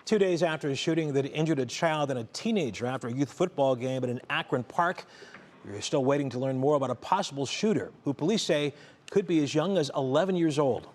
2 days after a shooting that injured a child and a teenager after a youth football game at an Akron park, we're still waiting to learn more about a possible shooter who police say could be as young as 11 years old.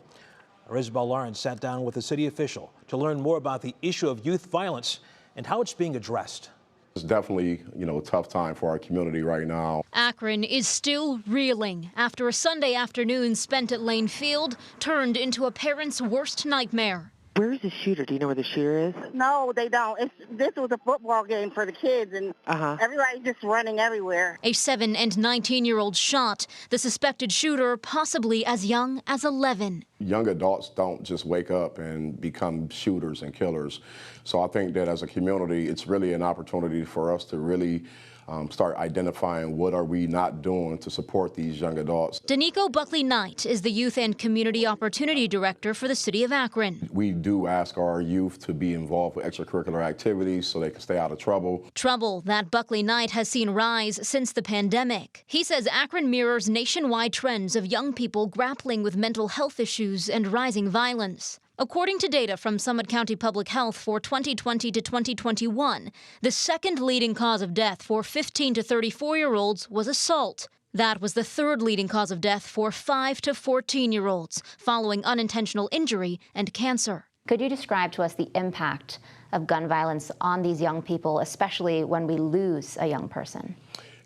Our Isabel Lawrence sat down with a city official to learn more about the issue of youth violence and how it's being addressed. It's definitely, a tough time for our community right now. Akron is still reeling after a Sunday afternoon spent at Lane Field turned into a parent's worst nightmare. Where is the shooter? Do you know where the shooter is? No, they don't. This was a football game for the kids, and everybody's just running everywhere. A 7- and 19-year-old shot. The suspected shooter possibly as young as 11. Young adults don't just wake up and become shooters and killers. So I think that as a community, it's really an opportunity for us to really start identifying what are we not doing to support these young adults. Denico Buckley-Knight is the Youth and Community Opportunity Director for the city of Akron. We do ask our youth to be involved with extracurricular activities so they can stay out of trouble. Trouble that Buckley-Knight has seen rise since the pandemic. He says Akron mirrors nationwide trends of young people grappling with mental health issues and rising violence. According to data from Summit County Public Health for 2020 to 2021, the second leading cause of death for 15 to 34-year-olds was assault. That was the third leading cause of death for 5 to 14-year-olds, following unintentional injury and cancer. Could you describe to us the impact of gun violence on these young people, especially when we lose a young person?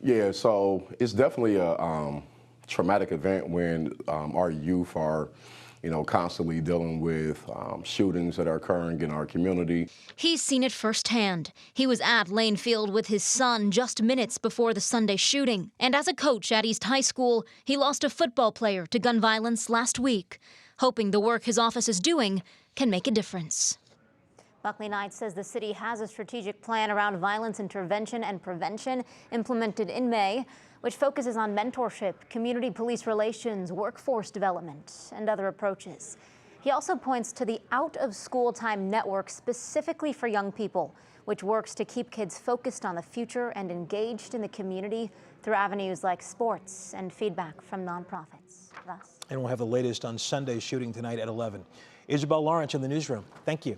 Yeah, so it's definitely a traumatic event when our youth are constantly dealing with shootings that are occurring in our community. He's seen it firsthand. He was at Lane Field with his son just minutes before the Sunday shooting. And as a coach at East High School, he lost a football player to gun violence last week, hoping the work his office is doing can make a difference. Buckley-Knight says the city has a strategic plan around violence intervention and prevention implemented in May, which focuses on mentorship, community police relations, workforce development, and other approaches. He also points to the out-of-school time network specifically for young people, which works to keep kids focused on the future and engaged in the community through avenues like sports and feedback from nonprofits. And we'll have the latest on Sunday's shooting tonight at 11. Isabel Lawrence in the newsroom. Thank you.